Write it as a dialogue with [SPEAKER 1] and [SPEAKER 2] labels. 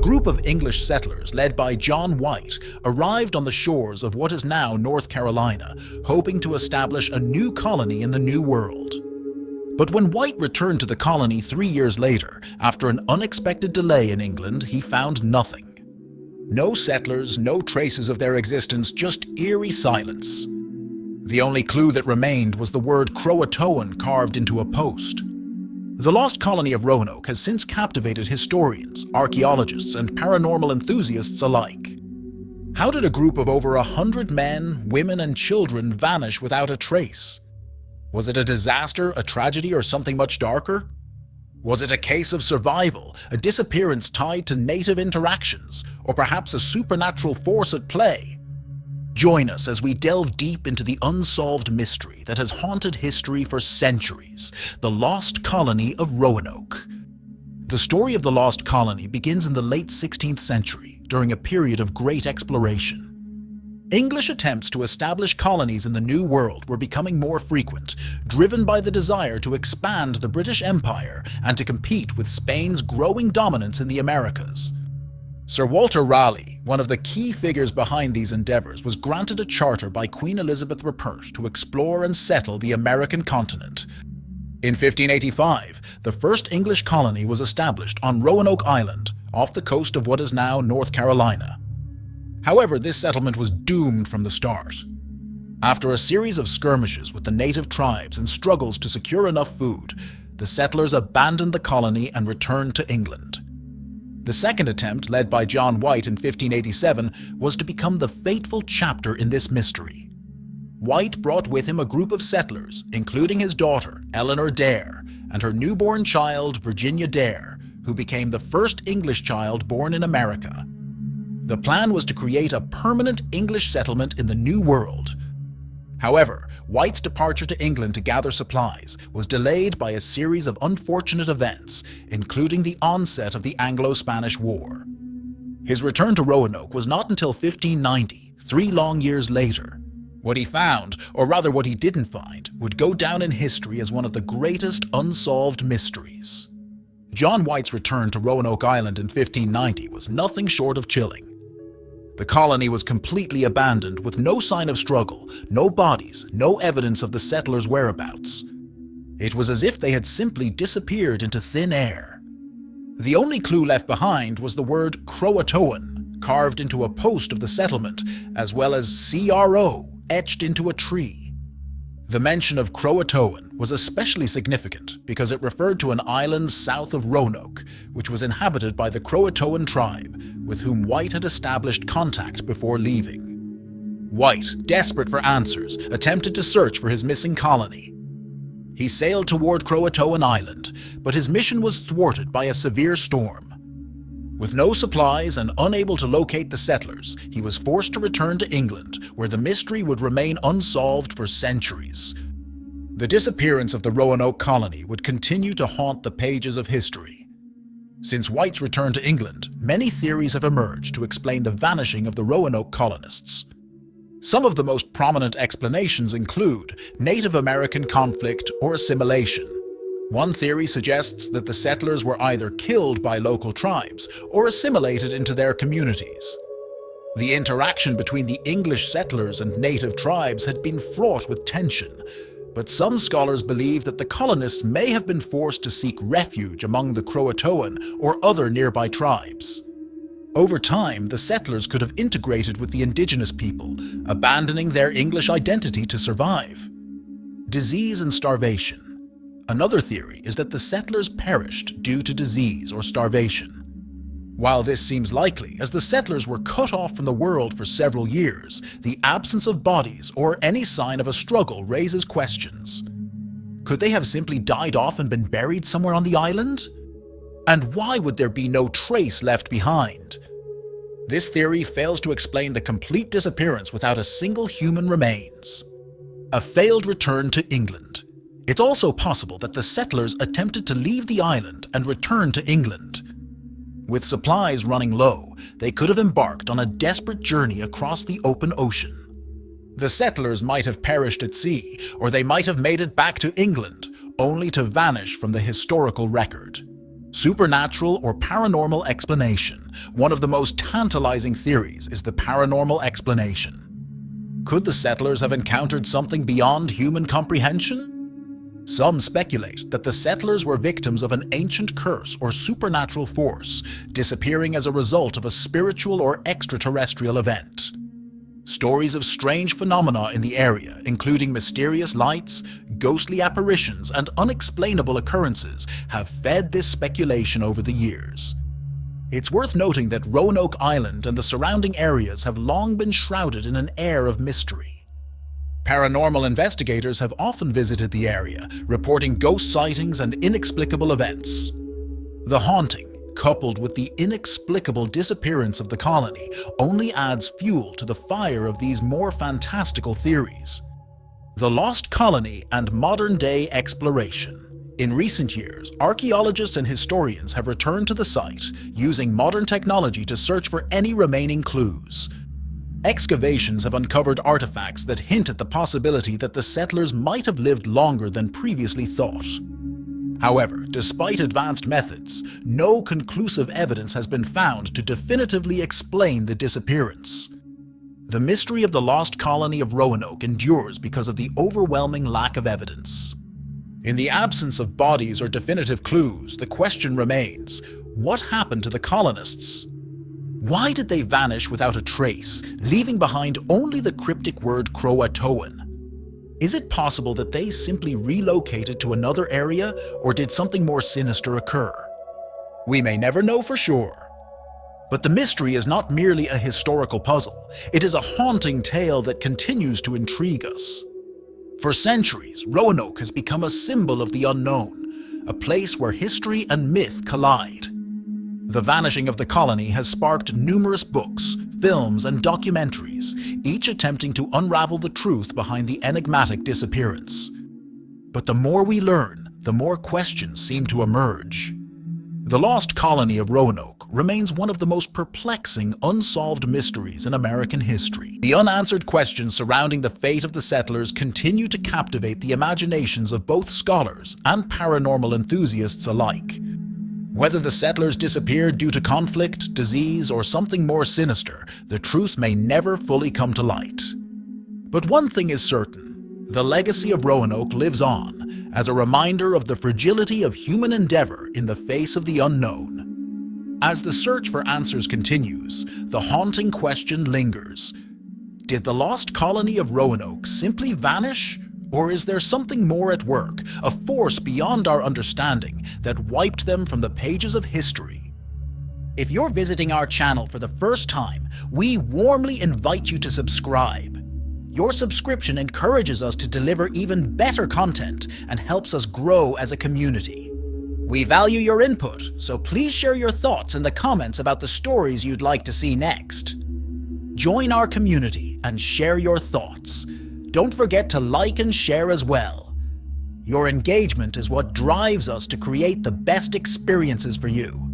[SPEAKER 1] group of English settlers led by John White arrived on the shores of what is now North Carolina, hoping to establish a new colony in the New World. But when White returned to the colony 3 years later, after an unexpected delay in England, he found nothing. No settlers, no traces of their existence, just eerie silence. The only clue that remained was the word Croatoan carved into a post. The Lost Colony of Roanoke has since captivated historians, archaeologists, and paranormal enthusiasts alike. How did a group of over 100 men, women, and children vanish without a trace? Was it a disaster, a tragedy, or something much darker? Was it a case of survival, a disappearance tied to native interactions, or perhaps a supernatural force at play? Join us as we delve deep into the unsolved mystery that has haunted history for centuries, the Lost Colony of Roanoke. The story of the Lost Colony begins in the late 16th century, during a period of great exploration. English attempts to establish colonies in the New World were becoming more frequent, driven by the desire to expand the British Empire and to compete with Spain's growing dominance in the Americas. Sir Walter Raleigh, one of the key figures behind these endeavors, was granted a charter by Queen Elizabeth Repert to explore and settle the American continent. In 1585, the first English colony was established on Roanoke Island, off the coast of what is now North Carolina. However, this settlement was doomed from the start. After a series of skirmishes with the native tribes and struggles to secure enough food, the settlers abandoned the colony and returned to England. The second attempt, led by John White in 1587, was to become the fateful chapter in this mystery. White brought with him a group of settlers, including his daughter, Eleanor Dare, and her newborn child, Virginia Dare, who became the first English child born in America. The plan was to create a permanent English settlement in the New World. However, White's departure to England to gather supplies was delayed by a series of unfortunate events, including the onset of the Anglo-Spanish War. His return to Roanoke was not until 1590, 3 long years later. What he found, or rather what he didn't find, would go down in history as one of the greatest unsolved mysteries. John White's return to Roanoke Island in 1590 was nothing short of chilling. The colony was completely abandoned with no sign of struggle, no bodies, no evidence of the settlers' whereabouts. It was as if they had simply disappeared into thin air. The only clue left behind was the word Croatoan, carved into a post of the settlement, as well as CRO, etched into a tree. The mention of Croatoan was especially significant because it referred to an island south of Roanoke, which was inhabited by the Croatoan tribe, with whom White had established contact before leaving. White, desperate for answers, attempted to search for his missing colony. He sailed toward Croatoan Island, but his mission was thwarted by a severe storm. With no supplies and unable to locate the settlers, he was forced to return to England, where the mystery would remain unsolved for centuries. The disappearance of the Roanoke colony would continue to haunt the pages of history. Since White's return to England, many theories have emerged to explain the vanishing of the Roanoke colonists. Some of the most prominent explanations include Native American conflict or assimilation. One theory suggests that the settlers were either killed by local tribes or assimilated into their communities. The interaction between the English settlers and native tribes had been fraught with tension, but some scholars believe that the colonists may have been forced to seek refuge among the Croatoan or other nearby tribes. Over time, the settlers could have integrated with the indigenous people, abandoning their English identity to survive. Disease and starvation. Another theory is that the settlers perished due to disease or starvation. While this seems likely, as the settlers were cut off from the world for several years, the absence of bodies or any sign of a struggle raises questions. Could they have simply died off and been buried somewhere on the island? And why would there be no trace left behind? This theory fails to explain the complete disappearance without a single human remains. A failed return to England. It's also possible that the settlers attempted to leave the island and return to England. With supplies running low, they could have embarked on a desperate journey across the open ocean. The settlers might have perished at sea, or they might have made it back to England, only to vanish from the historical record. Supernatural or paranormal explanation. One of the most tantalizing theories is the paranormal explanation. Could the settlers have encountered something beyond human comprehension? Some speculate that the settlers were victims of an ancient curse or supernatural force, disappearing as a result of a spiritual or extraterrestrial event. Stories of strange phenomena in the area, including mysterious lights, ghostly apparitions, and unexplainable occurrences, have fed this speculation over the years. It's worth noting that Roanoke Island and the surrounding areas have long been shrouded in an air of mystery. Paranormal investigators have often visited the area, reporting ghost sightings and inexplicable events. The haunting, coupled with the inexplicable disappearance of the colony, only adds fuel to the fire of these more fantastical theories. The Lost Colony and modern-day exploration. In recent years, archaeologists and historians have returned to the site, using modern technology to search for any remaining clues. Excavations have uncovered artifacts that hint at the possibility that the settlers might have lived longer than previously thought. However, despite advanced methods, no conclusive evidence has been found to definitively explain the disappearance. The mystery of the Lost Colony of Roanoke endures because of the overwhelming lack of evidence. In the absence of bodies or definitive clues, the question remains, what happened to the colonists? Why did they vanish without a trace, leaving behind only the cryptic word Croatoan? Is it possible that they simply relocated to another area, or did something more sinister occur? We may never know for sure. But the mystery is not merely a historical puzzle, it is a haunting tale that continues to intrigue us. For centuries, Roanoke has become a symbol of the unknown, a place where history and myth collide. The vanishing of the colony has sparked numerous books, films, and documentaries, each attempting to unravel the truth behind the enigmatic disappearance. But the more we learn, the more questions seem to emerge. The Lost Colony of Roanoke remains one of the most perplexing unsolved mysteries in American history. The unanswered questions surrounding the fate of the settlers continue to captivate the imaginations of both scholars and paranormal enthusiasts alike. Whether the settlers disappeared due to conflict, disease, or something more sinister, the truth may never fully come to light. But one thing is certain, the legacy of Roanoke lives on, as a reminder of the fragility of human endeavor in the face of the unknown. As the search for answers continues, the haunting question lingers. Did the Lost Colony of Roanoke simply vanish? Or is there something more at work, a force beyond our understanding that wiped them from the pages of history? If you're visiting our channel for the first time, we warmly invite you to subscribe. Your subscription encourages us to deliver even better content and helps us grow as a community. We value your input, so please share your thoughts in the comments about the stories you'd like to see next. Join our community and share your thoughts. Don't forget to like and share as well. Your engagement is what drives us to create the best experiences for you.